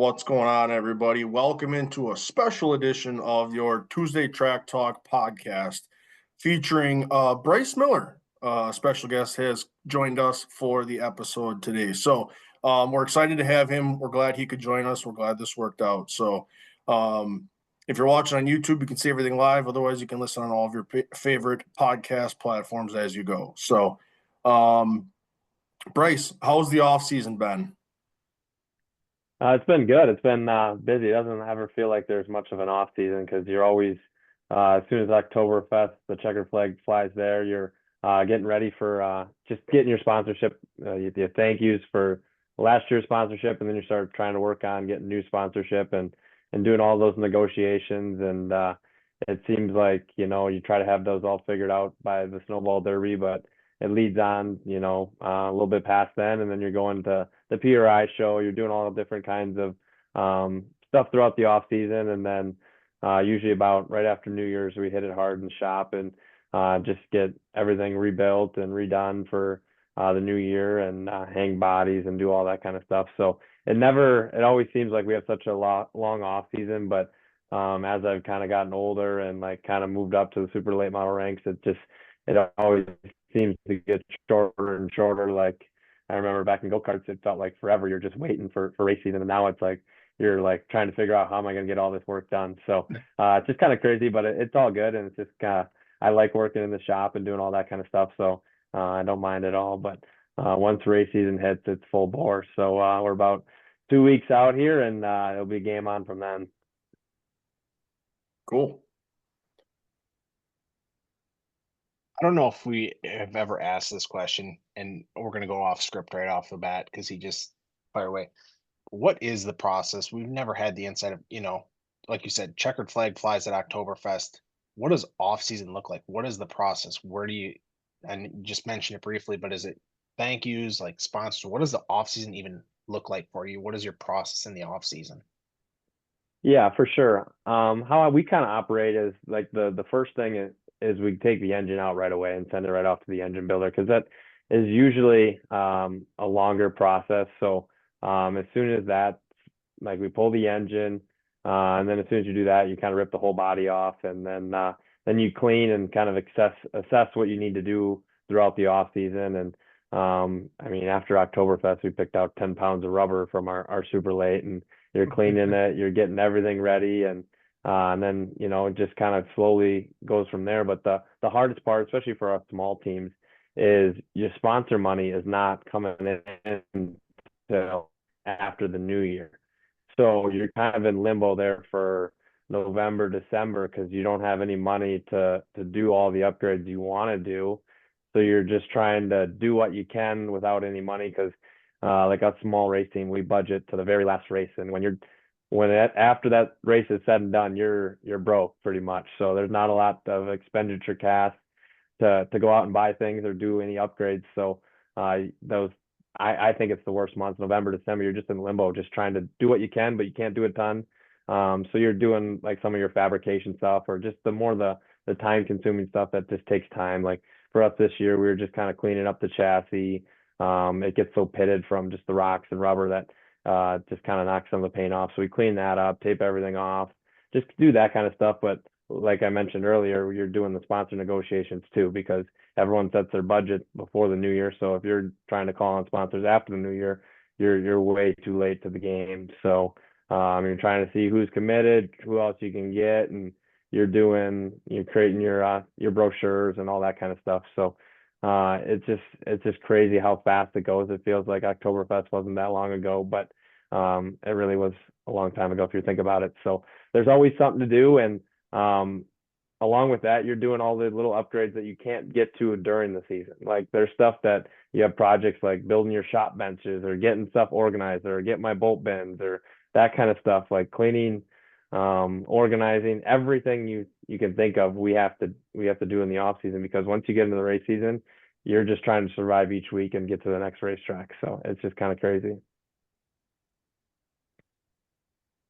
What's going on, everybody? Welcome into a special edition of your Tuesday Track Talk podcast featuring Bryce Miller. Special guest has joined us for the episode today. So we're excited to have him. We're glad he could join us. We're glad this worked out. So if you're watching on YouTube, you can see everything live. Otherwise, you can listen on all of your favorite podcast platforms as you go. So, Bryce, how's the off season been? It's been good. It's been busy. It doesn't ever feel like there's much of an off season because you're always, as soon as Oktoberfest, the checkered flag flies there, you're getting ready for just getting your sponsorship, your thank yous for last year's sponsorship, and then you start trying to work on getting new sponsorship and doing all those negotiations. And it seems like, you try to have those all figured out by the Snowball Derby, but it leads on, a little bit past then, and then you're going to the PRI show. You're doing all different kinds of stuff throughout the off season, and then usually about right after New Year's, we hit it hard in the shop and just get everything rebuilt and redone for the new year and hang bodies and do all that kind of stuff. So it always seems like we have such a long off season, but as I've kind of gotten older and like kind of moved up to the super late model ranks, it always seems to get shorter and shorter. Like I remember back in go-karts, it felt like forever. You're just waiting for race season, and now it's like you're like trying to figure out how am I going to get all this work done. So it's just kind of crazy, but it's all good, and it's just kind of I like working in the shop and doing all that kind of stuff. So I don't mind at all. But once race season hits, it's full bore. So we're about 2 weeks out here, and it'll be game on from then. Cool. I don't know if we have ever asked this question, and we're going to go off script right off the bat because he just fire away. What is the process? We've never had the insight of, like you said, checkered flag flies at Oktoberfest. What does off season look like? What is the process? Where do you, and you just mention it briefly, but is it thank yous, like sponsors? What does the off season even look like for you? What is your process in the off season? Yeah, for sure. How we kind of operate is like the first thing is we take the engine out right away and send it right off to the engine builder because that is usually a longer process. So as soon as that, like we pull the engine, and then as soon as you do that, you kind of rip the whole body off, and then you clean and kind of assess what you need to do throughout the off season. And I mean, after Oktoberfest, we picked out 10 pounds of rubber from our super late, and you're cleaning it, you're getting everything ready, and then it just kind of slowly goes from there. But the hardest part, especially for us small teams, is your sponsor money is not coming in until after the new year. So you're kind of in limbo there for November, December because you don't have any money to do all the upgrades you want to do. So you're just trying to do what you can without any money because like a small race team, we budget to the very last race, and after that race is said and done, you're broke pretty much. So there's not a lot of expenditure cash to go out and buy things or do any upgrades. So I think it's the worst months, November, December. You're just in limbo, just trying to do what you can, but you can't do a ton. So you're doing like some of your fabrication stuff or just the time consuming stuff that just takes time. Like for us this year, we were just kind of cleaning up the chassis. It gets so pitted from just the rocks and rubber that just kind of knocks some of the paint off. So we clean that up, tape everything off, just do that kind of stuff. But like I mentioned earlier, you're doing the sponsor negotiations too, because everyone sets their budget before the new year. So if you're trying to call on sponsors after the new year, you're way too late to the game. So you're trying to see who's committed, who else you can get, and you're creating your brochures and all that kind of stuff. So it's just crazy how fast it goes. It feels like Oktoberfest wasn't that long ago, but it really was a long time ago if you think about it. So there's always something to do, and along with that, you're doing all the little upgrades that you can't get to during the season. Like there's stuff that you have projects like building your shop benches or getting stuff organized or get my bolt bins or that kind of stuff, like cleaning, organizing, everything you can think of, we have to do in the off season, because once you get into the race season, you're just trying to survive each week and get to the next racetrack. So it's just kind of crazy.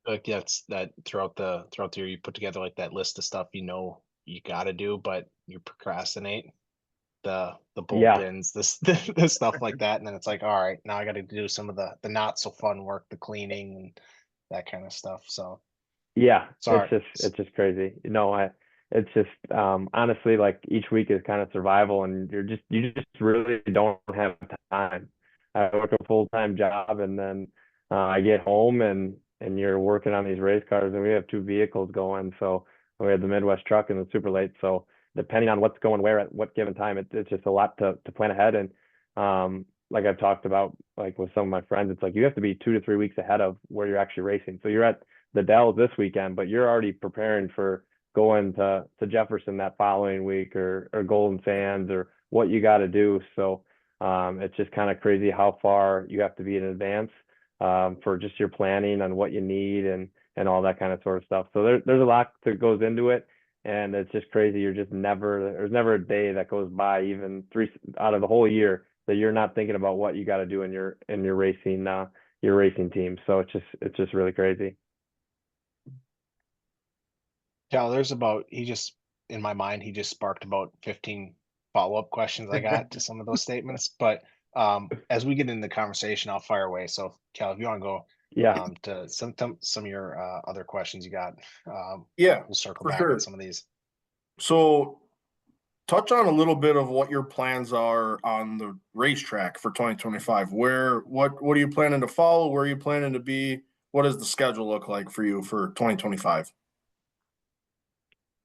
Like that throughout the year, you put together like that list of stuff you got to do, but you procrastinate the bolt Yeah. bins, the stuff like that, and then it's like, all right, now I got to do some of the not so fun work, the cleaning that kind of stuff. So Yeah, sorry. it's just crazy. It's just honestly, like, each week is kind of survival, and you just really don't have time. I work a full-time job, and then I get home, and you're working on these race cars, and we have two vehicles going. So we have the Midwest truck and the super late. So depending on what's going where at what given time, it's just a lot to plan ahead. And like I've talked about, like with some of my friends, it's like you have to be 2 to 3 weeks ahead of where you're actually racing. So you're at the Dells this weekend, but you're already preparing for going to Jefferson that following week, or Golden Sands, or what you got to do. So it's just kind of crazy how far you have to be in advance for just your planning on what you need, and all that kind of sort of stuff. So there's a lot that goes into it, and it's just crazy. There's never a day that goes by, even three out of the whole year, that you're not thinking about what you got to do in your racing team. So it's just really crazy. Cal, in my mind, he just sparked about 15 follow-up questions I got to some of those statements. But as we get into the conversation, I'll fire away. So Cal, if you want to go Yeah. to some of your other questions you got, Yeah, we'll circle for back on sure. some of these. So touch on a little bit of what your plans are on the racetrack for 2025. What are you planning to follow? Where are you planning to be? What does the schedule look like for you for 2025?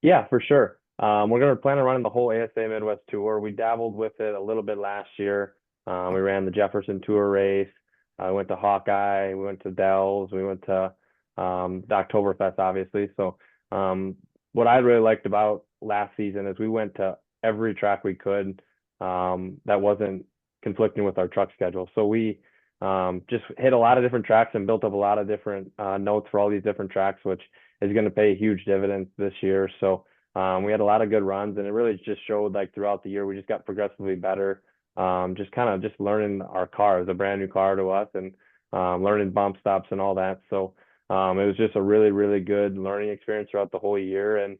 Yeah, for sure. We're going to plan on running the whole ASA Midwest Tour. We dabbled with it a little bit last year. We ran the Jefferson Tour race. We went to Hawkeye. We went to Dells. We went to the Oktoberfest, obviously. So what I really liked about last season is we went to every track we could that wasn't conflicting with our truck schedule. So we just hit a lot of different tracks and built up a lot of different notes for all these different tracks, which is going to pay huge dividends this year. So we had a lot of good runs, and it really just showed, like, throughout the year, we just got progressively better. Just kind of just learning our car. It was a brand new car to us, and learning bump stops and all that. So it was just a really, really good learning experience throughout the whole year, and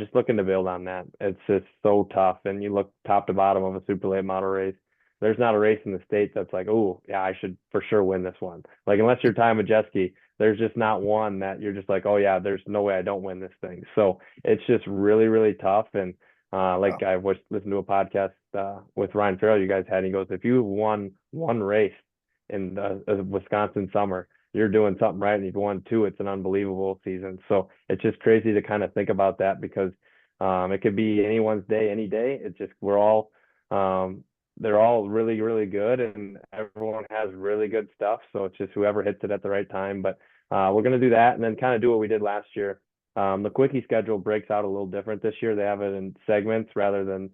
just looking to build on that. It's just so tough, and you look top to bottom of a super late model race. There's not a race in the state that's like, oh yeah, I should for sure win this one. Like, unless you're Ty Majeski, there's just not one that you're just like, oh yeah, there's no way I don't win this thing. So it's just really, really tough. And like, I was listening to a podcast with Ryan Farrell you guys had, and he goes, if you won one race in the Wisconsin summer, you're doing something right. And you've won two, it's an unbelievable season. So it's just crazy to kind of think about that, because it could be anyone's day, any day. It's just, they're all really, really good, and everyone has really good stuff. So it's just whoever hits it at the right time. But we're going to do that, and then kind of do what we did last year. The quickie schedule breaks out a little different this year. They have it in segments rather than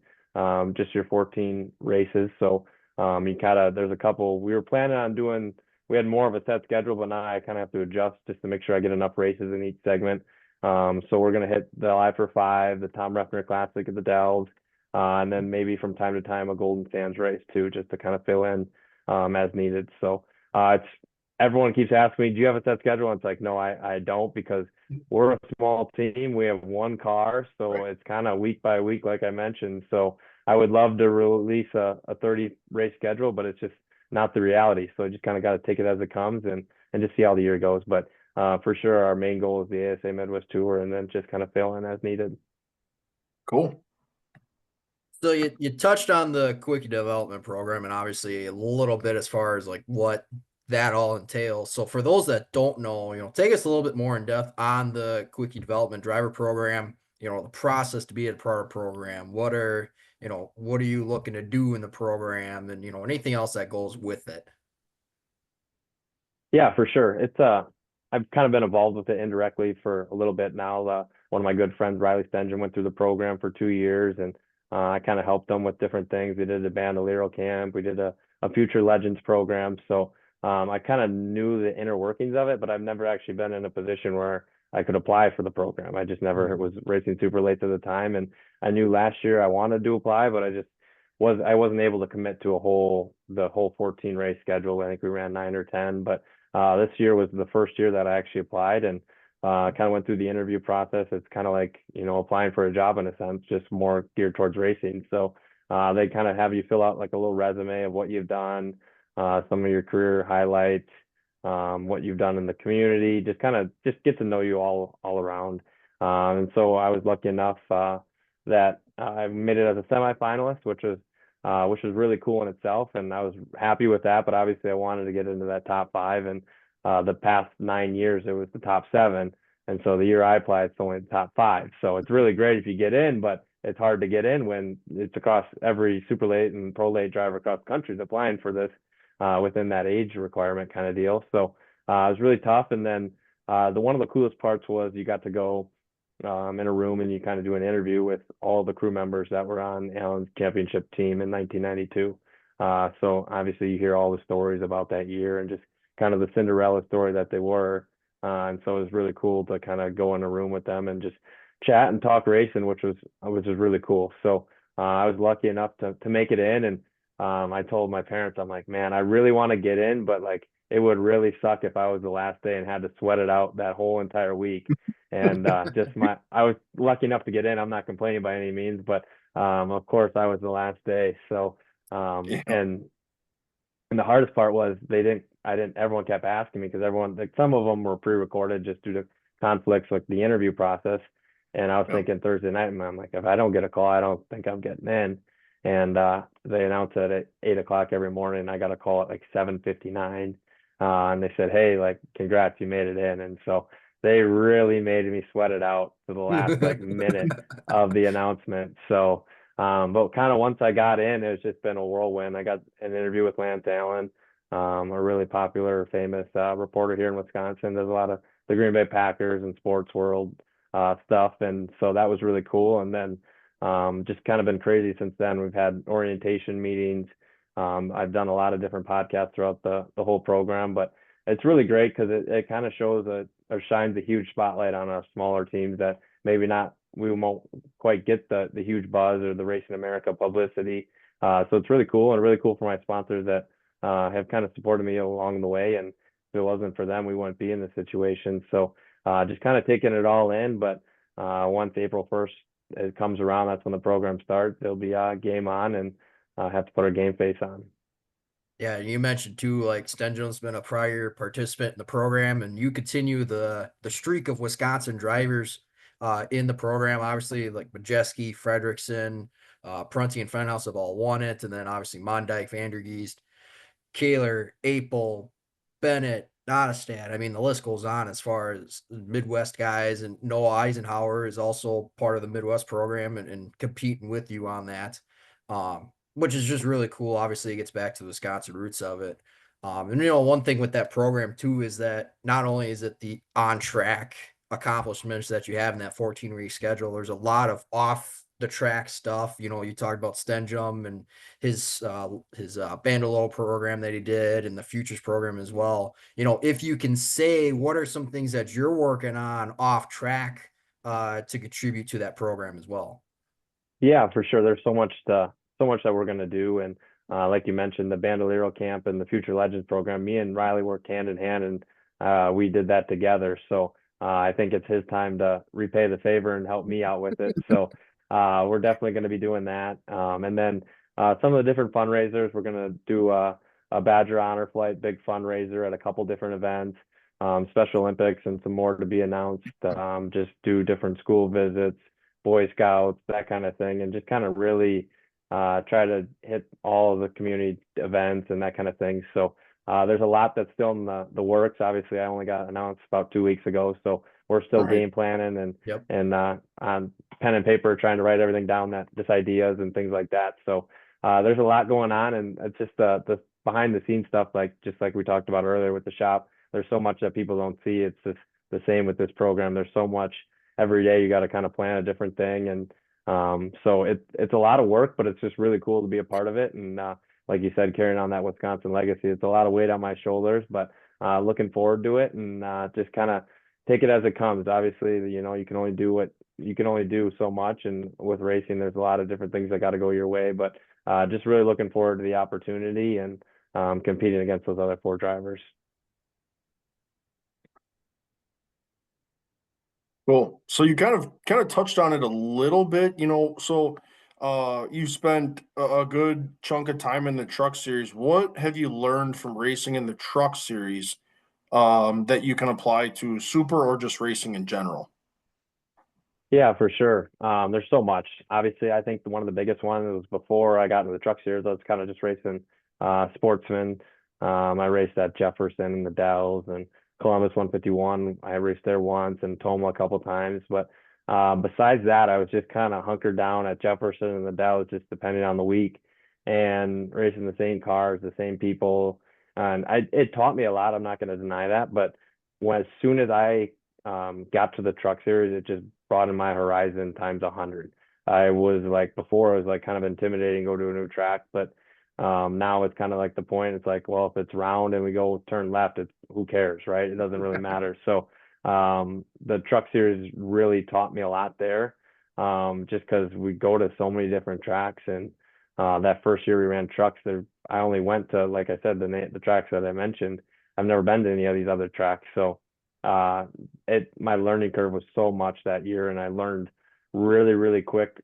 just your 14 races. So there's a couple we were planning on doing. We had more of a set schedule, but now I kind of have to adjust just to make sure I get enough races in each segment. So we're going to hit the Live for Five, the Tom Reffner Classic at the Dells, and then maybe from time to time a Golden Sands race too, just to kind of fill in as needed. So it's everyone keeps asking me, do you have a set schedule? And it's like, no, I don't, because we're a small team. We have one car, so it's kind of week by week, like I mentioned. So I would love to release a 30 race schedule, but it's just not the reality. So I just kind of got to take it as it comes, and just see how the year goes. But for sure, our main goal is the ASA Midwest Tour, and then just kind of fill in as needed. Cool. So you touched on the quickie development program, and obviously a little bit as far as like what that all entails. So for those that don't know, take us a little bit more in depth on the quickie development driver program, the process to be a part of the program. What are you looking to do in the program, and anything else that goes with it? Yeah, for sure. I've kind of been involved with it indirectly for a little bit now. One of my good friends, Riley Stengen, went through the program for 2 years, and I kind of helped them with different things. We did a Bandolero camp. We did a Future Legends program. So I kind of knew the inner workings of it, but I've never actually been in a position where I could apply for the program. I just never was racing super late at the time. And I knew last year I wanted to apply, but I wasn't able to commit to the whole 14 race schedule. I think we ran 9 or 10, but this year was the first year that I actually applied, and kind of went through the interview process. It's kind of like, applying for a job in a sense, just more geared towards racing. So they kind of have you fill out like a little resume of what you've done, some of your career highlights, what you've done in the community, just kind of just get to know you all around. And so I was lucky enough that I made it as a semifinalist, which was really cool in itself, and I was happy with that. But obviously, I wanted to get into that top five, and the past 9 years it was the top seven, and so the year I applied, it's only the top five. So it's really great if you get in, but it's hard to get in when it's across every super late and pro late driver across the country is applying for this within that age requirement kind of deal. So it was really tough. And then one of the coolest parts was you got to go in a room and you kind of do an interview with all the crew members that were on Allen's championship team in 1992. So obviously you hear all the stories about that year and just kind of the Cinderella story that they were. And so it was really cool to kind of go in a room with them and just chat and talk racing, which was really cool. So I was lucky enough to make it in, and I told my parents, I'm like, man, I really want to get in, but like it would really suck if I was the last day and had to sweat it out that whole entire week. And I was lucky enough to get in. I'm not complaining by any means, but of course I was the last day. So Yeah. and the hardest part was everyone kept asking me because everyone, like some of them were pre-recorded just due to conflicts with the interview process. And I was Yeah. thinking Thursday night, and I'm like, if I don't get a call, I don't think I'm getting in. And they announced it at 8 o'clock every morning. I got a call at like 7:59, and they said, "Hey, like, congrats, you made it in." And so they really made me sweat it out for the last like minute of the announcement. So, but kind of once I got in, it's just been a whirlwind. I got an interview with Lance Allen, a really popular, famous reporter here in Wisconsin. Does a lot of the Green Bay Packers and sports world stuff, and so that was really cool. And then just kind of been crazy since then. We've had orientation meetings. I've done a lot of different podcasts throughout the whole program, but it's really great because it kind of shows or shines a huge spotlight on our smaller teams that maybe not we won't quite get the huge buzz or the Racing America publicity. So it's really cool, and really cool for my sponsors that have kind of supported me along the way. And if it wasn't for them, we wouldn't be in this situation. So just kind of taking it all in. But once April 1st it comes around, that's when the program starts. There'll be game on, and have to put our game face on. Yeah, you mentioned too, like Stengel's been a prior participant in the program, and you continue the streak of Wisconsin drivers in the program. Obviously, like Majeski, Fredrickson, Prunty, and Fenhouse have all won it, and then obviously Mondyke, Vandergeest, Kaler, Apel, Bennett, Nottestad. I mean, the list goes on as far as Midwest guys, and Noah Eisenhower is also part of the Midwest program and competing with you on that, which is just really cool. Obviously, it gets back to the Wisconsin roots of it. And one thing with that program too is that not only is it the on track accomplishments that you have in that 14 week schedule, there's a lot of off the track stuff. You talked about Stenjum and his Bandolo program that he did and the Futures program as well. If you can say what are some things that you're working on off track to contribute to that program as well. Yeah, for sure. There's so much that we're going to do. And like you mentioned, the Bandolero camp and the Future Legends program, me and Riley worked hand in hand, and we did that together. So I think it's his time to repay the favor and help me out with it. So we're definitely going to be doing that. And then some of the different fundraisers, we're going to do a Badger Honor Flight, big fundraiser at a couple different events, Special Olympics, and some more to be announced. Just do different school visits, Boy Scouts, that kind of thing, and just kind of really try to hit all of the community events and that kind of thing. So there's a lot that's still in the works. Obviously, I only got announced about 2 weeks ago, so we're still game planning and on pen and paper trying to write everything down, just ideas and things like that. So there's a lot going on, and it's just the behind the scenes stuff, just like we talked about earlier with the shop. There's so much that people don't see. It's just the same with this program. There's so much every day. You got to kind of plan a different thing, and so it's a lot of work, but it's just really cool to be a part of it. And like you said, carrying on that Wisconsin legacy, it's a lot of weight on my shoulders, but looking forward to it, and just kind of take it as it comes. Obviously, you can only do so much, and with racing, there's a lot of different things that got to go your way. But just really looking forward to the opportunity and competing against those other four drivers. Cool. So you kind of touched on it a little bit, so you spent a good chunk of time in the truck series. What have you learned from racing in the truck series that you can apply to super or just racing in general? Yeah, for sure. There's so much. Obviously, I think one of the biggest ones was before I got into the truck series. I was kind of just racing sportsmen. I raced at Jefferson and the Dells and Columbus 151. I raced there once and Toma a couple times. But besides that, I was just kind of hunkered down at Jefferson and the Dells, just depending on the week, and racing the same cars, the same people. And it taught me a lot. I'm not going to deny that. But as soon as I got to the truck series, it just broadened my horizon times 100. I was like before, I was like kind of intimidating, go to a new track, but now it's kind of like the point. It's like, well, if it's round and we go turn left, it's who cares, right? It doesn't really matter. So the truck series really taught me a lot there, just because we go to so many different tracks. And that first year we ran trucks, there I only went to, like I said, the tracks that I mentioned. I've never been to any of these other tracks, so my learning curve was so much that year, and I learned really quick.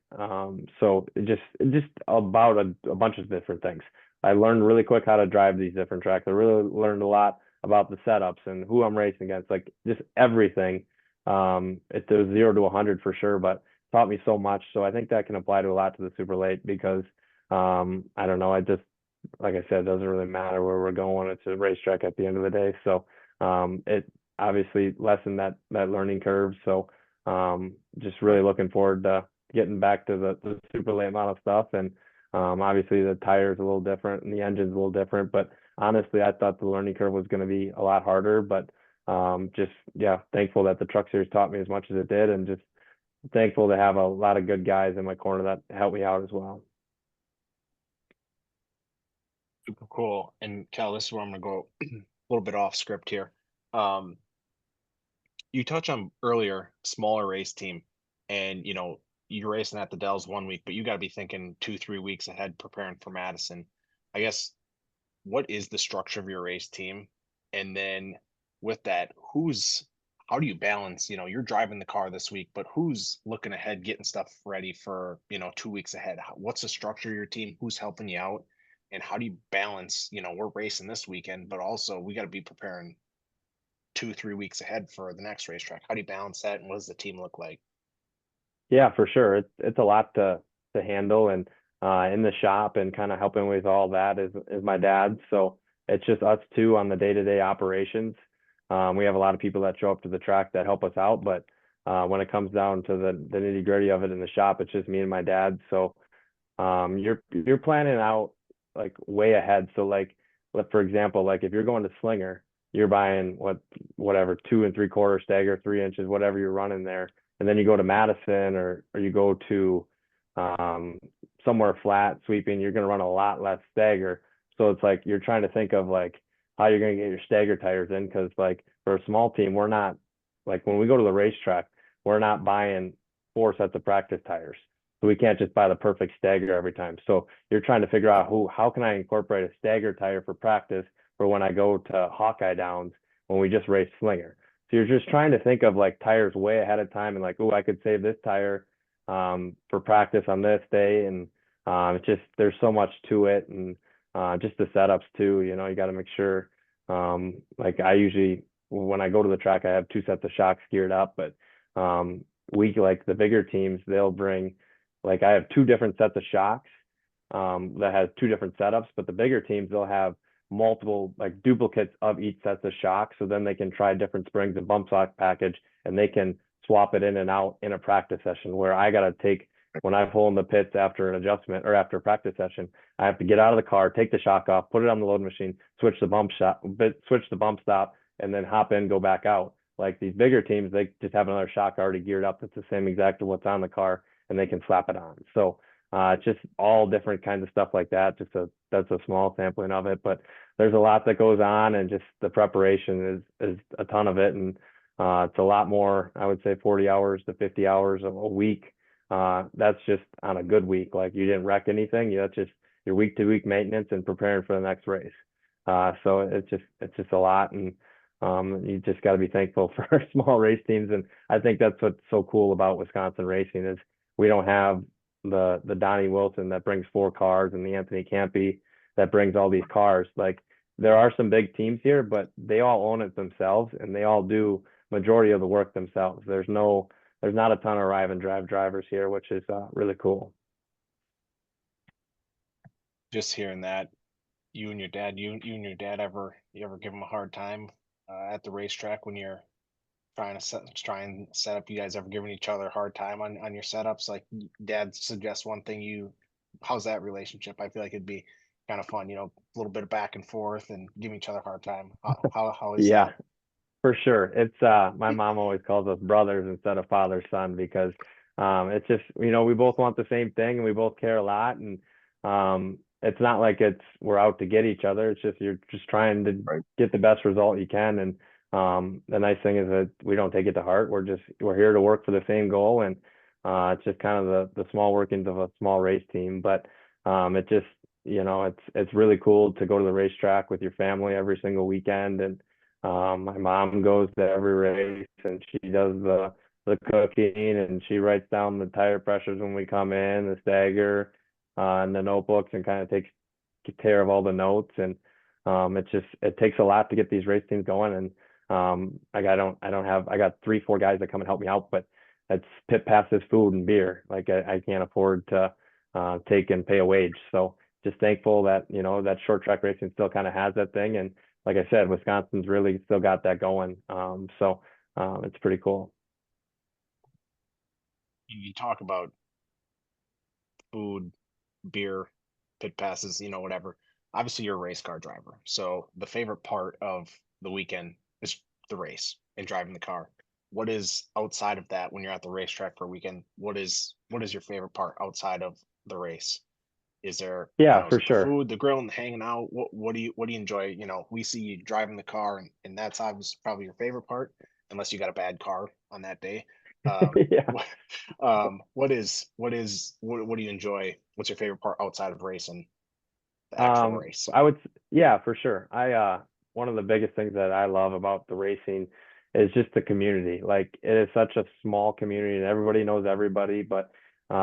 So it just about a bunch of different things. I learned really quick how to drive these different tracks. I really learned a lot about the setups and who I'm racing against, like just everything. It was 0 to 100 for sure, but taught me so much. So I think that can apply to a lot to the super late because I don't know. I just, like I said, it doesn't really matter where we're going. It's a racetrack at the end of the day. So it obviously lessen that learning curve. So just really looking forward to getting back to the super late model stuff. And obviously the tires a little different and the engine's a little different. But honestly, I thought the learning curve was going to be a lot harder. But just yeah, thankful that the truck series taught me as much as it did, and just thankful to have a lot of good guys in my corner that helped me out as well. Super cool. And Cal, this is where I'm gonna go a little bit off script here. Um, you touched on earlier smaller race team, and you're racing at the Dells 1 week, but you got to be thinking 2-3 weeks ahead preparing for Madison. I guess, what is the structure of your race team? And then with that, how do you balance, you're driving the car this week, but who's looking ahead, getting stuff ready for, 2 weeks ahead? What's the structure of your team? Who's helping you out? And how do you balance, we're racing this weekend, but also we got to be preparing 2-3 weeks ahead for the next racetrack. How do you balance that, and what does the team look like? Yeah, for sure. It's a lot to handle, and in the shop and kind of helping with all that is my dad. So it's just us two on the day-to-day operations. We have a lot of people that show up to the track that help us out, but when it comes down to the nitty-gritty of it in the shop, it's just me and my dad. So you're planning out like way ahead. So like for example, like if you're going to Slinger, you're buying whatever 2 3/4 stagger, 3 inches, whatever you're running there, and then you go to Madison or you go to somewhere flat sweeping, you're going to run a lot less stagger. So it's like you're trying to think of like how you're going to get your stagger tires in, because like for a small team, we're not, like when we go to the racetrack, we're not buying 4 sets of practice tires. So we can't just buy the perfect stagger every time. So you're trying to figure out how can I incorporate a stagger tire for practice for when I go to Hawkeye Downs when we just race Slinger. So you're just trying to think of like tires way ahead of time, and like, oh, I could save this tire for practice on this day. And it's just, there's so much to it. And just the setups too, you got to make sure, like I usually, when I go to the track, I have 2 sets of shocks geared up, but like the bigger teams, they'll bring, like I have 2 different sets of shocks that has 2 different setups, but the bigger teams, they'll have multiple like duplicates of each set of shocks. So then they can try different springs and bump stock package, and they can swap it in and out in a practice session, where I got to take, when I pull in the pits after an adjustment or after a practice session, I have to get out of the car, take the shock off, put it on the load machine, switch the bump stop, and then hop in, go back out. Like these bigger teams, they just have another shock already geared up that's the same exact as what's on the car, and they can slap it on. So it's just all different kinds of stuff like that. That's a small sampling of it, but there's a lot that goes on, and just the preparation is a ton of it. And it's a lot more, I would say 40 hours to 50 hours a week. That's just on a good week. Like you didn't wreck anything. That's just your week to week maintenance and preparing for the next race. So it's just a lot. And you just got to be thankful for small race teams. And I think that's what's so cool about Wisconsin racing is we don't have the Donnie Wilson that brings 4 cars and the Anthony Campy that brings all these cars. Like there are some big teams here, but they all own it themselves and they all do majority of the work themselves. There's not a ton of arrive and drive drivers here, which is really cool. Just hearing that, you and your dad, you and your dad you ever give him a hard time at the racetrack when you're try and set up? You guys ever giving each other a hard time on your setups? Like dad suggests one thing, how's that relationship? I feel like it'd be kind of fun, a little bit of back and forth and giving each other a hard time. How is Yeah, that? for sure. It's my mom always calls us brothers instead of father son because it's just, we both want the same thing and we both care a lot, and it's not like we're out to get each other. It's just you're just trying to Right. get the best result you can. And the nice thing is that we don't take it to heart. We're here to work for the same goal, and it's just kind of the small workings of a small race team. But it just, it's really cool to go to the racetrack with your family every single weekend. And my mom goes to every race and she does the cooking, and she writes down the tire pressures when we come in, the stagger, and the notebooks, and kind of takes care of all the notes. And it takes a lot to get these race teams going. And I got 3-4 guys that come and help me out, but it's pit passes, food and beer. Like I can't afford to take and pay a wage. So just thankful that, that short track racing still kind of has that thing. And like I said, Wisconsin's really still got that going. So it's pretty cool. You talk about food, beer, pit passes, whatever. Obviously, you're a race car driver, so the favorite part of the weekend is the race and driving the car. What is outside of that when you're at the racetrack for a weekend? What is your favorite part outside of the race? Is there, Yeah, is for it the sure. food, the grill, and the hanging out? What do you enjoy? We see you driving the car, and that's obviously probably your favorite part, unless you got a bad car on that day. Yeah. What, what do you enjoy? What's your favorite part outside of racing, the actual Um, race? yeah, for sure. One of the biggest things that I love about the racing is just the community. Like it is such a small community and everybody knows everybody, but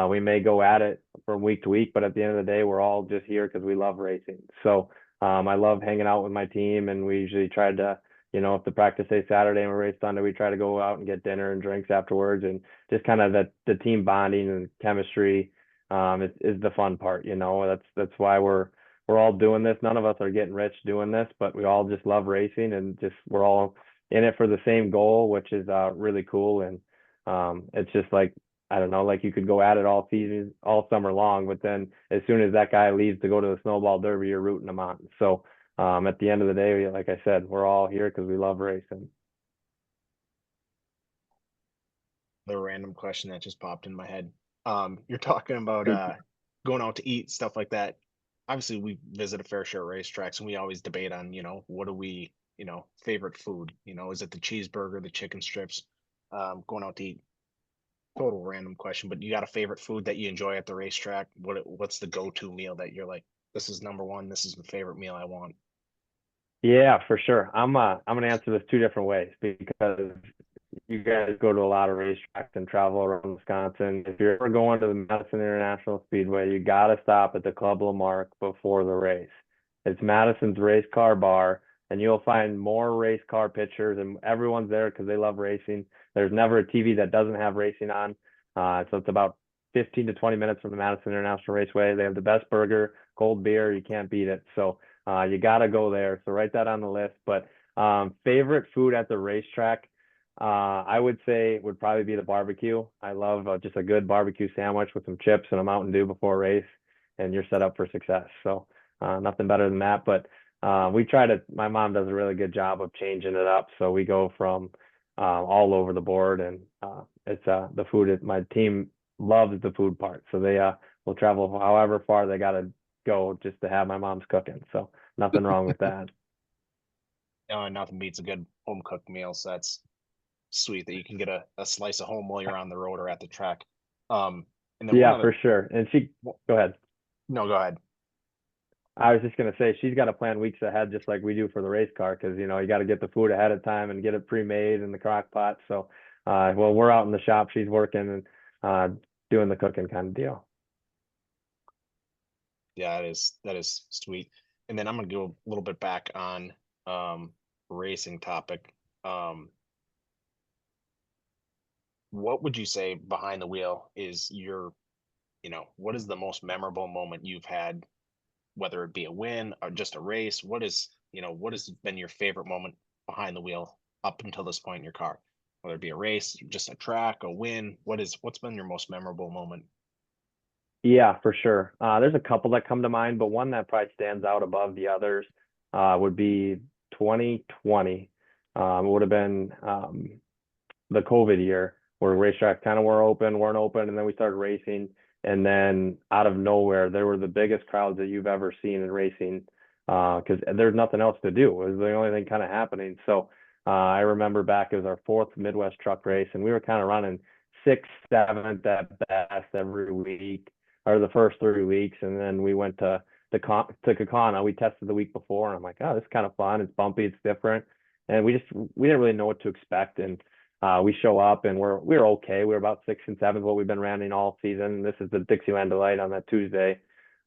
we may go at it from week to week, but at the end of the day, we're all just here because we love racing. So I love hanging out with my team, and we usually try to, if the practice day Saturday and we race Sunday, we try to go out and get dinner and drinks afterwards, and just kind of the team bonding and chemistry is the fun part. That's why we're all doing this. None of us are getting rich doing this, but we all just love racing, and just we're all in it for the same goal, which is really cool. And it's just like, I don't know, like you could go at it all season, all summer long, but then as soon as that guy leaves to go to the snowball derby, you're rooting him on. So at the end of the day, like I said, we're all here because we love racing. The random question that just popped in my head. You're talking about Shoot. going out to eat, stuff like that. Obviously, we visit a fair share of racetracks, and we always debate on, what do we, favorite food? Is it the cheeseburger, the chicken strips? Going out to eat. Total random question, but you got a favorite food that you enjoy at the racetrack? What's the go-to meal that you're like, this is number one, this is the favorite meal I want? Yeah, for sure. I'm gonna answer this two different ways because you guys go to a lot of racetracks and travel around Wisconsin. If you're ever going to the Madison International Speedway, you got to stop at the Club Lamarck before the race. It's Madison's race car bar, and you'll find more race car pictures, and everyone's there because they love racing. There's never a TV that doesn't have racing on. So it's about 15 to 20 minutes from the Madison International Raceway. They have the best burger, cold beer. You can't beat it. So you got to go there. So write that on the list. But favorite food at the racetrack, I would say would probably be the barbecue. I love just a good barbecue sandwich with some chips and a Mountain Dew before a race, and you're set up for success. So nothing better than that. But my mom does a really good job of changing it up. So we go from all over the board, and it's the food is, my team loves the food part. So they will travel however far they got to go just to have my mom's cooking. So nothing wrong with that. Nothing beats a good home cooked meal. So that's sweet that you can get a slice of home while you're on the road or at the track. And then one Yeah, other, for sure. And go ahead. no, go ahead. I was just gonna say she's got to plan weeks ahead, just like we do for the race car, because you got to get the food ahead of time and get it pre-made in the crock pot. So, well, we're out in the shop, she's working and doing the cooking kind of deal. Yeah, that is sweet. and then I'm going to go a little bit back on racing topic. What would you say behind the wheel is your, what is the most memorable moment you've had, whether it be a win or just a race? What has been your favorite moment behind the wheel up until this point in your car? Whether it be a race, just a track, a win, what's been your most memorable moment? Yeah, for sure. There's a couple that come to mind, but one that probably stands out above the others would be 2020. It would have been the COVID year where racetracks kind of weren't open, and then we started racing. And then out of nowhere, there were the biggest crowds that you've ever seen in racing because there's nothing else to do. It was the only thing kind of happening. So I remember back, it was our fourth Midwest truck race, and we were kind of running sixth, seventh at best every week, or the first 3 weeks. And then we went to Kakana. We tested the week before, and I'm like, oh, this is kind of fun. It's bumpy, it's different. And we didn't really know what to expect. And we show up and we're okay. We're about sixth and seventh, what we've been running all season. This is the Dixieland Delight on that Tuesday.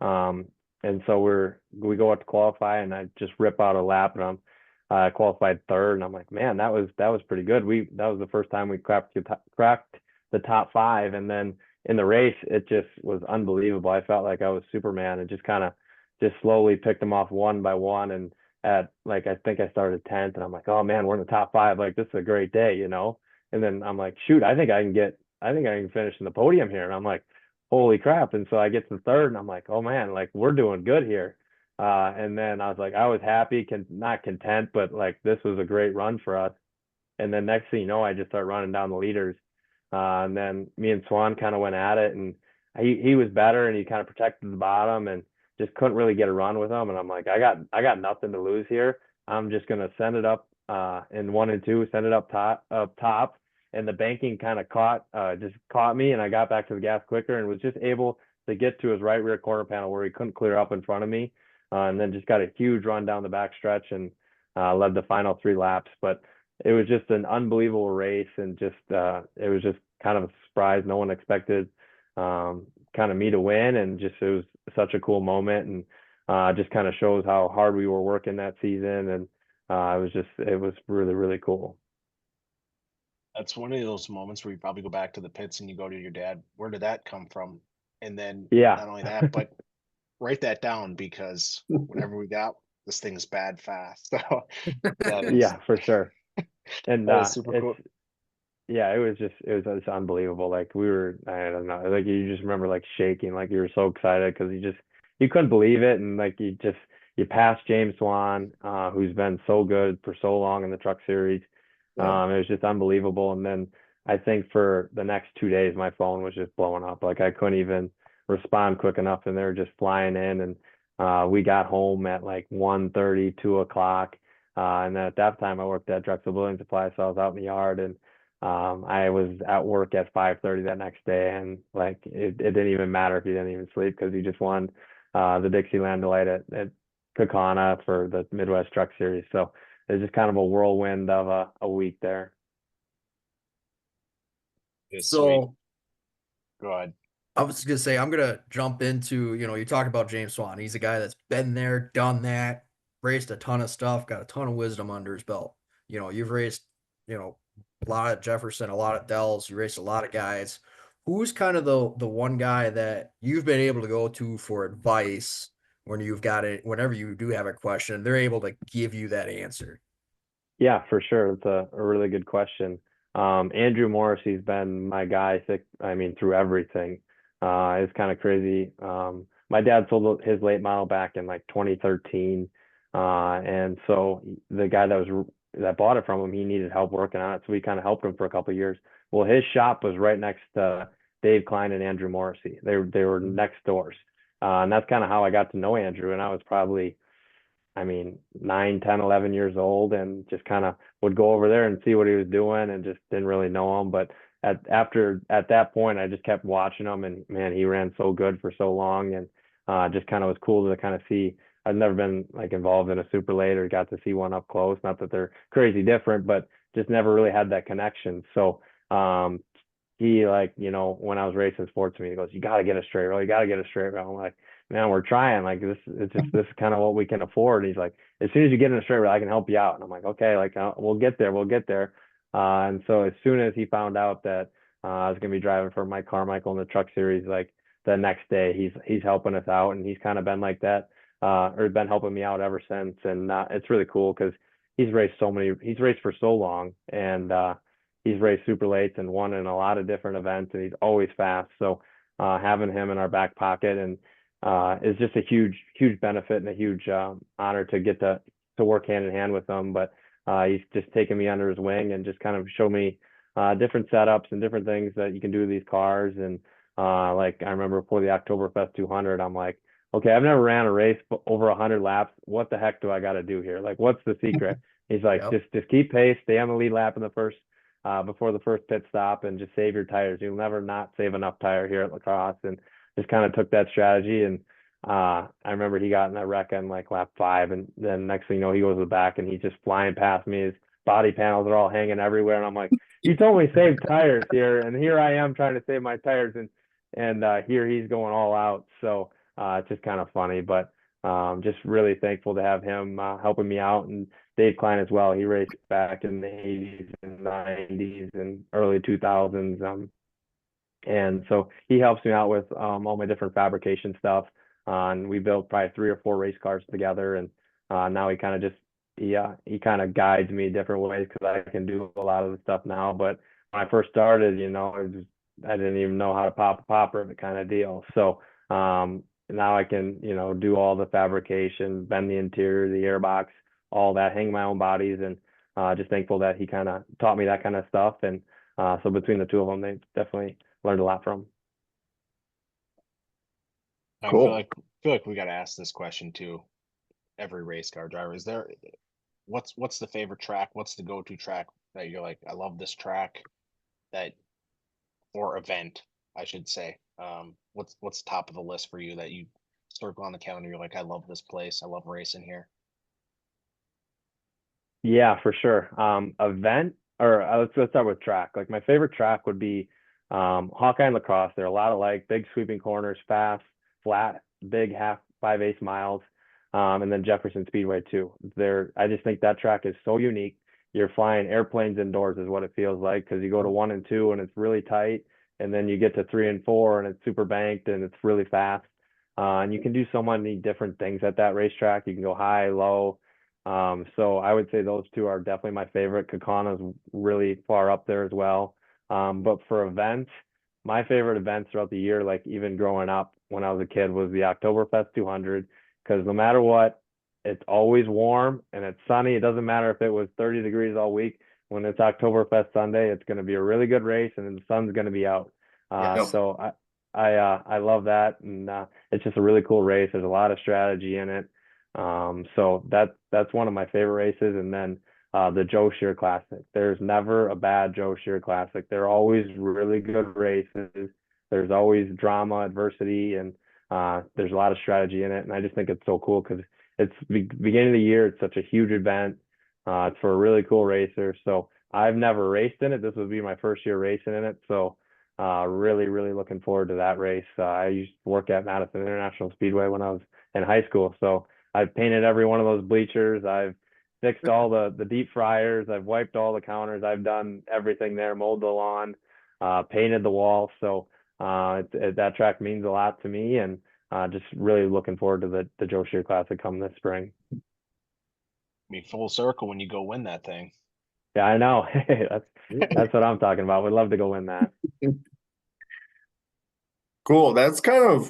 And so we go out to qualify, and I just rip out a lap, and I'm qualified third, and I'm like, man, that was pretty good. That was the first time we cracked the top five. And then in the race, it just was unbelievable. I felt like I was Superman, and just slowly picked them off one by one. And at like, I think I started 10th, and I'm like, oh man, we're in the top five. Like, this is a great day. And then I'm like, shoot, I think I can finish in the podium here. And I'm like, holy crap. And so I get to third, and I'm like, oh man, like, we're doing good here. And then I was like, I was happy, not content, but like, this was a great run for us. And then next thing you know, I just start running down the leaders. And then me and Swan kind of went at it, and he was better, and he kind of protected the bottom and just couldn't really get a run with him. And I'm like, I got nothing to lose here. I'm just gonna send it up in 1 and 2, send it up top. And the banking kind of just caught me, and I got back to the gas quicker and was just able to get to his right rear quarter panel where he couldn't clear up in front of me. And then just got a huge run down the back stretch and led the final 3 laps. But it was just an unbelievable race, and it was just kind of a surprise. No one expected kind of me to win, and just it was such a cool moment, and just kind of shows how hard we were working that season. And it was really, really cool. That's one of those moments where you probably go back to the pits and you go to your dad, where did that come from? And then Yeah. not only that, but write that down, because whenever we got, this thing's bad fast. So that is Yeah, for sure. And that is super cool. yeah, it was unbelievable. Like, I don't know, like, you just remember like shaking, like you were so excited because you couldn't believe it. And like, you passed James Swan, who's been so good for so long in the truck series. Yeah. It was just unbelievable. And then I think for the next 2 days, my phone was just blowing up. Like, I couldn't even respond quick enough, and they were just flying in. And we got home at like 1:30, 2 o'clock. And then at that time, I worked at Drexel Building Supply, so I was out in the yard, and I was at work at 5:30 that next day, and like, it didn't even matter if you didn't even sleep, because you just won the Dixieland Delight at Kakana for the Midwest Truck Series. So it was just kind of a whirlwind of a week there. It's So sweet. Go ahead. I was gonna say, I'm gonna jump into, you talk about James Swan. He's a guy that's been there, done that, raced a ton of stuff, got a ton of wisdom under his belt. You've raced, a lot of Jefferson, a lot of Dells, you raced a lot of guys. Who's kind of the one guy that you've been able to go to for advice when you've got it, whenever you do have a question, they're able to give you that answer? Yeah, for sure. It's a really good question. Andrew Morrissey's been my guy, through everything. It's kind of crazy. My dad sold his late model back in like 2013. And so the guy that bought it from him, he needed help working on it. So we kind of helped him for a couple of years. Well, his shop was right next to Dave Klein and Andrew Morrissey. They were next doors. And that's kind of how I got to know Andrew. And I was probably, 9, 10, 11 years old, and just kind of would go over there and see what he was doing, and just didn't really know him. But at that point, I just kept watching him, and man, he ran so good for so long. And just kind of was cool to kind of see. I've never been like involved in a super late or got to see one up close. Not that they're crazy different, but just never really had that connection. So he, like, when I was racing sports, he goes, you got to get a straight rail. You got to get a straight rail. I'm like, man, we're trying. Like this is kind of what we can afford. He's like, as soon as you get in the straight, I can help you out. And I'm like, okay, like we'll get there, we'll get there. And so as soon as he found out that I was gonna be driving for Mike Carmichael in the Truck Series, like the next day, he's helping us out, and he's kind of been like that, or been helping me out ever since. And it's really cool because he's raced for so long, and he's raced super late and won in a lot of different events, and he's always fast. So having him in our back pocket and is just a huge benefit and a huge honor to get to work hand in hand with him. But he's just taken me under his wing and just kind of show me different setups and different things that you can do with these cars. And like I remember for the Oktoberfest 200, I'm like, okay, I've never ran a race over 100 laps. What the heck do I got to do here? Like, what's the secret? He's like, Yep. just keep pace, stay on the lead lap in the first before the first pit stop, and just save your tires. You'll never not save enough tire here at lacrosse. And just kind of took that strategy. And I remember he got in that wreck on like lap 5, and then next thing you know, he goes to the back and he's just flying past me. His body panels are all hanging everywhere, and I'm like, you told me save tires here, and here I am trying to save my tires, and here he's going all out. So it's just kind of funny, but just really thankful to have him helping me out. And Dave Klein as well. He raced back in the 80s and 90s and early 2000s. And so he helps me out with all my different fabrication stuff. And we built probably 3 or 4 race cars together. And now he kind of just he kind of guides me different ways because I can do a lot of the stuff now. But when I first started, I didn't even know how to pop a popper kind of deal. So now I can do all the fabrication, bend the interior, the airbox, all that, hang my own bodies, and just thankful that he kind of taught me that kind of stuff. And so between the two of them, they definitely learned a lot from. Cool. I feel like we got to ask this question to every race car driver. Is there what's the favorite track? What's the go-to track that you're like, I love this track, that, or event, I should say. What's top of the list for you that you circle on the calendar? You're like, I love this place. I love racing here. Yeah, for sure. Event, or let's start with track. Like my favorite track would be Hawkeye and Lacrosse. They're a lot alike, big sweeping corners, fast, flat, big 5/8 miles. And then Jefferson Speedway too. I just think that track is so unique. You're flying airplanes indoors is what it feels like, because you go to 1 and 2 and it's really tight, and then you get to 3 and 4 and it's super banked and it's really fast. And you can do so many different things at that racetrack. You can go high, low. So I would say those two are definitely my favorite. Kakana's really far up there as well. But for events, my favorite events throughout the year, like even growing up when I was a kid, was the Oktoberfest 200, because no matter what, it's always warm and it's sunny. It doesn't matter if it was 30 degrees all week. When it's Oktoberfest Sunday, it's going to be a really good race, and the sun's going to be out. Yep. So I love that, and it's just a really cool race. There's a lot of strategy in it. So that's one of my favorite races. And then the Joe Shear Classic. There's never a bad Joe Shear Classic. They're always really good races. There's always drama, adversity, and there's a lot of strategy in it. And I just think it's so cool because it's beginning of the year. It's such a huge event. It's for a really cool racer. So I've never raced in it. This would be my first year racing in it. So really, really looking forward to that race. I used to work at Madison International Speedway when I was in high school. So I've painted every one of those bleachers. I've fixed all the deep fryers. I've wiped all the counters. I've done everything there, mowed the lawn, painted the wall. So that track means a lot to me, and just really looking forward to the Joe Shear Classic come this spring. Be full circle when you go win that thing. Yeah, I know. That's what I'm talking about. We'd love to go win that. Cool.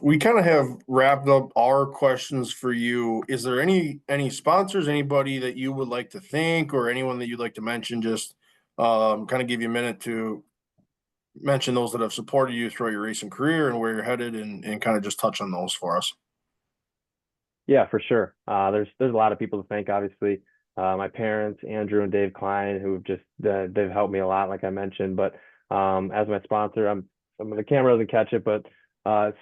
We kind of have wrapped up our questions for you. Is there any sponsors, anybody that you would like to thank, or anyone that you'd like to mention? Just kind of give you a minute to mention those that have supported you throughout your racing career and where you're headed, and kind of just touch on those for us. Yeah, for sure. There's a lot of people to thank, obviously. My parents, Andrew and Dave Klein, who've just they've helped me a lot, like I mentioned. But as my sponsor, the camera doesn't catch it, but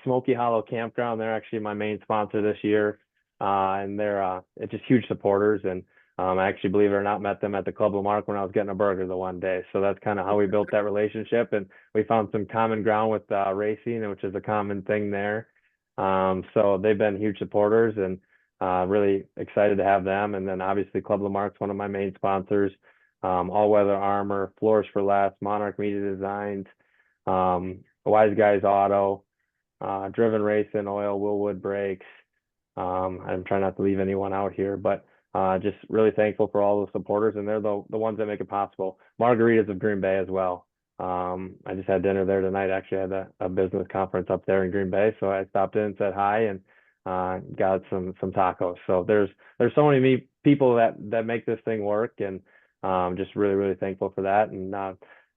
Smoky Hollow Campground, they're actually my main sponsor this year, and they're just huge supporters. And I actually, believe it or not, met them at the Club Lamarck when I was getting a burger the one day. So that's kind of how we built that relationship, and we found some common ground with racing, which is a common thing there. So they've been huge supporters, and really excited to have them. And then obviously Club Lamarck's one of my main sponsors. All Weather Armor, Floors for Less, Monarch Media Designs, Wise Guys Auto, Driven Racing, Oil, Willwood Brakes. I'm trying not to leave anyone out here, but just really thankful for all the supporters, and they're the ones that make it possible. Margaritas of Green Bay as well. I just had dinner there tonight. Actually, I had a business conference up there in Green Bay, so I stopped in and said hi, and got some tacos. So there's so many people that make this thing work, and just really thankful for that, and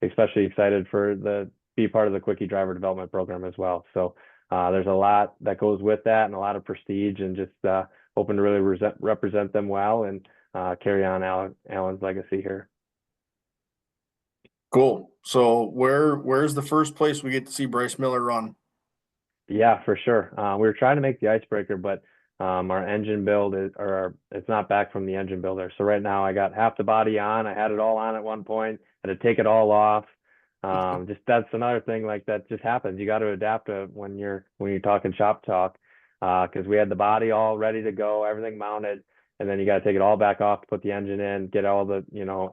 especially excited for be part of the Quickie Driver Development Program as well. So there's a lot that goes with that, and a lot of prestige, and just hoping to really represent them well, and carry on Alan's legacy here. Cool. So where's the first place we get to see Bryce Miller run? Yeah, for sure. We were trying to make the icebreaker, but our engine build it's not back from the engine builder. So right now I got half the body on. I had it all on at one point, had to take it all off. Just that's another thing like that just happens. You got to adapt to when you're talking shop talk, because we had the body all ready to go, everything mounted, and then you got to take it all back off to put the engine in, get all the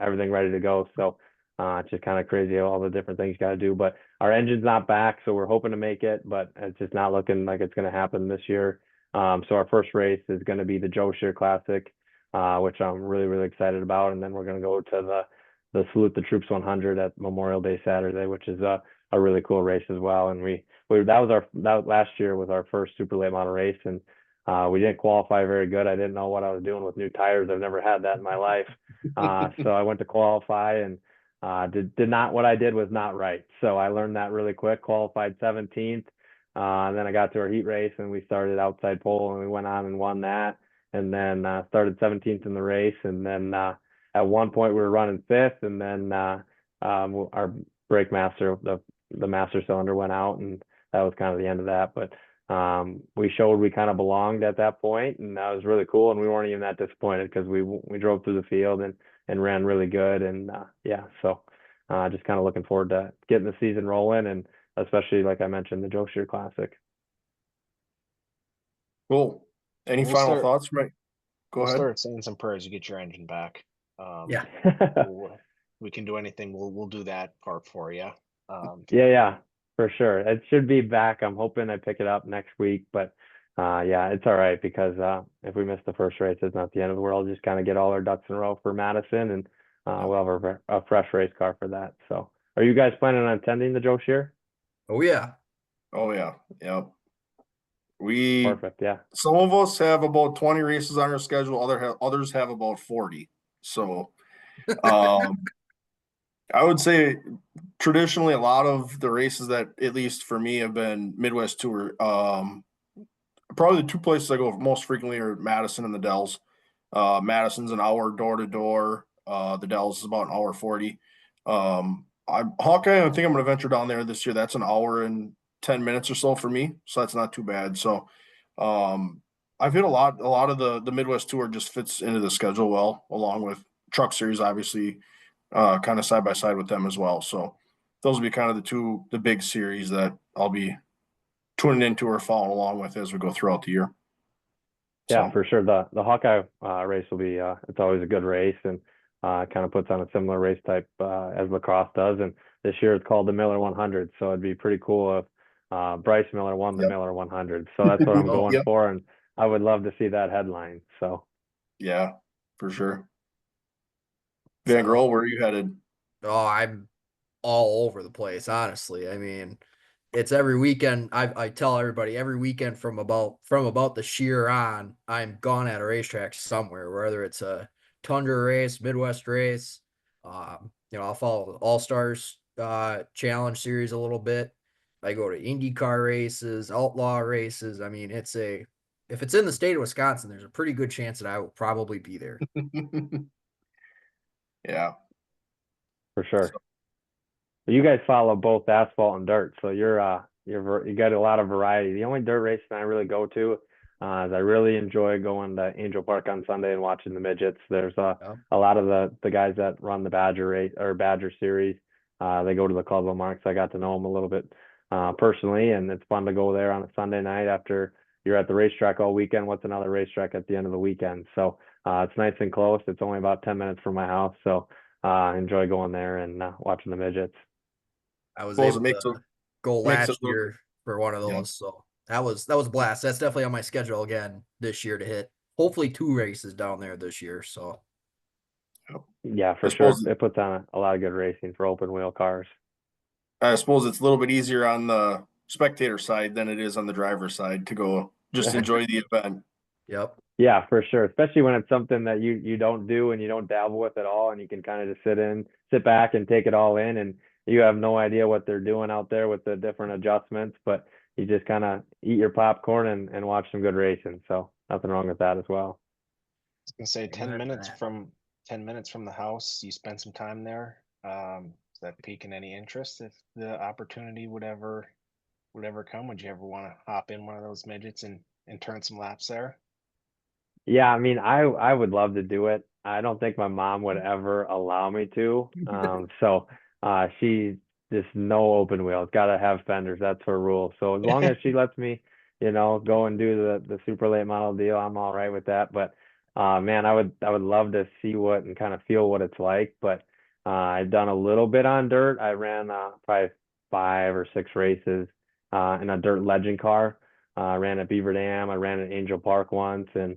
everything ready to go. So it's just kind of crazy all the different things you got to do. But our engine's not back, so we're hoping to make it, but it's just not looking like it's going to happen this year. So our first race is going to be the Joe Shear Classic, which I'm really excited about, and then we're going to go to the Salute the Troops 100 at Memorial Day Saturday, which is a really cool race as well. And that last year was our first super late model race, and we didn't qualify very good. I didn't know what I was doing with new tires. I've never had that in my life. So I went to qualify, and what I did was not right. So I learned that really quick, qualified 17th. And then I got to our heat race, and we started outside pole, and we went on and won that. And then started 17th in the race. And then at one point we were running 5th, and then our brake master, the master cylinder went out, and that was kind of the end of that. But we showed we kind of belonged at that point, and that was really cool. And we weren't even that disappointed, because we drove through the field and ran really good. And yeah, so just kind of looking forward to getting the season rolling, and especially, like I mentioned, the Joe Shear Classic. Cool. Any final thoughts, Mike? Go ahead. Start saying some prayers to get your engine back. Yeah. We can do anything. We'll do that part for you. Yeah, for sure. It should be back. I'm hoping I pick it up next week, but yeah, it's all right, because if we miss the first race, it's not the end of the world. Just kind of get all our ducks in a row for Madison, and we'll have a fresh race car for that. So are you guys planning on attending the Joe Shear? Oh yeah. Oh yeah. Yep. Perfect. Yeah. Some of us have about 20 races on our schedule. Others have about 40. So I would say traditionally a lot of the races that, at least for me, have been Midwest Tour. Probably the two places I go most frequently are Madison and the Dells. Madison's an hour door to door. The Dells is about an hour 40. Hawkeye, I think I'm going to venture down there this year. That's an hour and 10 minutes or so for me, so that's not too bad. So I've hit a lot of the Midwest Tour just fits into the schedule well, along with Truck Series, obviously, kind of side by side with them as well. So those will be kind of the big series that I'll be tuning into or following along with as we go throughout the year. Yeah, for sure. The Hawkeye race will be it's always a good race, and kind of puts on a similar race type as lacrosse does. And this year it's called the Miller 100, so it'd be pretty cool if Bryce Miller won the Miller 100. So that's what I'm going for, and I would love to see that headline. So yeah, for sure. Van Grohl, where are you headed? Oh, I'm all over the place, honestly. I mean, it's every weekend. I tell everybody every weekend from about the shear on, I'm gone at a racetrack somewhere, whether it's a Tundra race, Midwest race. I'll follow the All Stars Challenge Series a little bit. I go to IndyCar races, outlaw races. I mean, if it's in the state of Wisconsin, there's a pretty good chance that I will probably be there. Yeah, for sure. You guys follow both asphalt and dirt, so you got a lot of variety. The only dirt racing I really go to is I really enjoy going to Angel Park on Sunday and watching the midgets. There's a lot of the guys that run the Badger race or Badger series. They go to the Club Lamarck. I got to know them a little bit personally, and it's fun to go there on a Sunday night after you're at the racetrack all weekend. What's another racetrack at the end of the weekend? So it's nice and close. It's only about 10 minutes from my house. So enjoy going there and watching the midgets. I was Suppose able it makes to go makes it last look- year for one of those. Yeah. So that was a blast. That's definitely on my schedule again this year to hit. Hopefully 2 races down there this year. So Yeah, I for sure. suppose It puts on a lot of good racing for open wheel cars. I suppose it's a little bit easier on the spectator side than it is on the driver's side to go just enjoy the event. yep. Yeah, for sure. Especially when it's something that you don't do and you don't dabble with at all, and you can kind of just sit back and take it all in, and you have no idea what they're doing out there with the different adjustments, but you just kind of eat your popcorn and watch some good racing. So nothing wrong with that as well. I was gonna say Amen to that. 10 minutes from the house, you spend some time there. Is that piquing any interest if the opportunity would ever come? Would you ever want to hop in one of those midgets and turn some laps there? Yeah, I mean, I would love to do it. I don't think my mom would ever allow me to. So she just no open wheel. It's got to have fenders. That's her rule. So as long as she lets me, go and do the super late model deal, I'm all right with that. But man, I would love to see what and kind of feel what it's like. But I've done a little bit on dirt. I ran probably 5 or 6 races in a dirt legend car. I ran at Beaver Dam. I ran at Angel Park once, and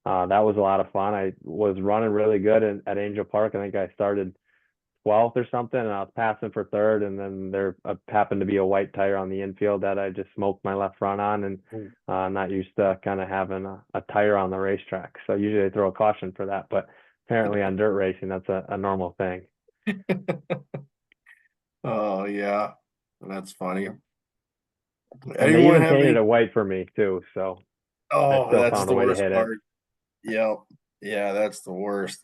that was a lot of fun. I was running really good at Angel Park. I think I started 12th or something, and I was passing for third. And then there happened to be a white tire on the infield that I just smoked my left front on, and I'm not used to kind of having a tire on the racetrack. So usually they throw a caution for that, but apparently on dirt racing, that's a normal thing. Oh yeah, that's funny. And they Anyone even have painted any? it white for me too, so I Oh, still that's found the a way to worst hit it. part. Yep. Yeah, that's the worst.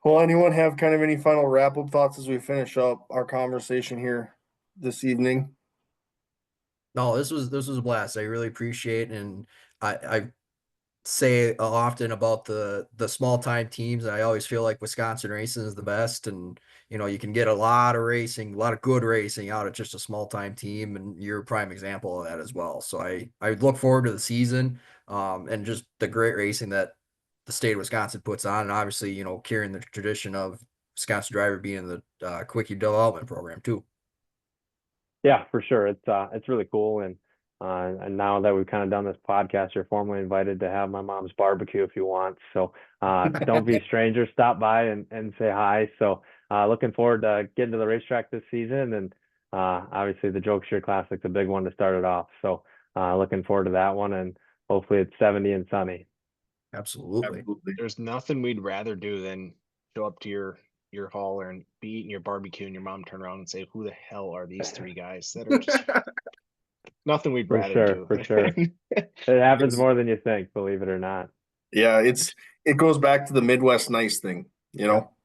Well, anyone have kind of any final wrap up thoughts as we finish up our conversation here this evening? No, this was a blast. I really appreciate it, and I say often about the small time teams. I always feel like Wisconsin racing is the best, and you can get a lot of racing, a lot of good racing out of just a small time team, and you're a prime example of that as well. So I look forward to the season, and just the great racing that the state of Wisconsin puts on, and obviously carrying the tradition of Wisconsin driver being in the quickie development program too. Yeah, for sure. It's really cool, and now that we've kind of done this podcast, you're formally invited to have my mom's barbecue if you want. So don't be strangers. Stop by and say hi. So looking forward to getting to the racetrack this season, and obviously the Jokeshire Classic's a big one to start it off. So looking forward to that one, and hopefully it's 70 and sunny. Absolutely. Absolutely. There's nothing we'd rather do than show up to your hauler and be eating your barbecue and your mom turn around and say, "Who the hell are these 3 guys that are just nothing we'd For rather sure, do." for sure. It happens It's- more than you think, believe it or not. Yeah, it goes back to the Midwest nice thing,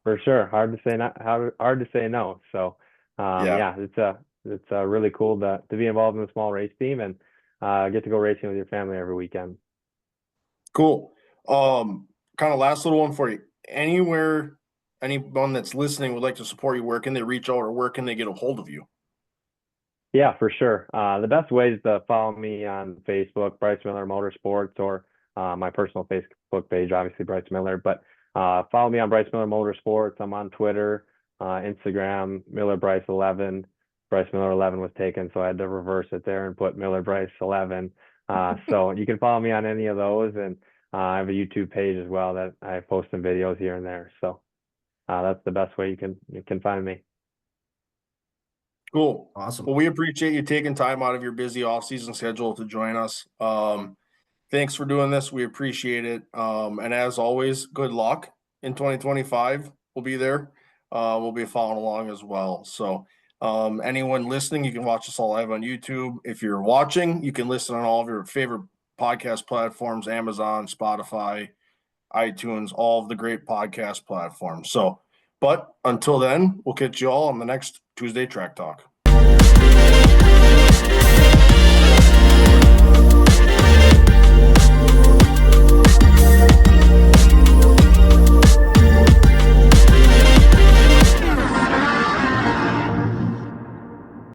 For sure. Hard to say not hard to say no. So Yeah. it's really cool to be involved in a small race team and get to go racing with your family every weekend. Cool. Kind of last little one for you. Anyone that's listening would like to support you, where can they reach out or where can they get a hold of you? Yeah, for sure. The best way is to follow me on Facebook, Bryce Miller Motorsports, or my personal Facebook page, obviously Bryce Miller. But follow me on Bryce Miller Motorsports. I'm on Twitter, Instagram, Miller Bryce 11. Bryce Miller 11 was taken, so I had to reverse it there and put Miller Bryce 11. So you can follow me on any of those, and I have a YouTube page as well that I post some videos here and there. So that's the best way you can find me. Cool. Awesome. Well, we appreciate you taking time out of your busy off-season schedule to join us. Thanks for doing this. We appreciate it. And as always, good luck in 2025. We'll be there. We'll be following along as well. So anyone listening, you can watch us all live on YouTube. If you're watching, you can listen on all of your favorite podcast platforms, Amazon, Spotify, iTunes, all of the great podcast platforms. So, but until then, we'll catch you all on the next Tuesday Track Talk.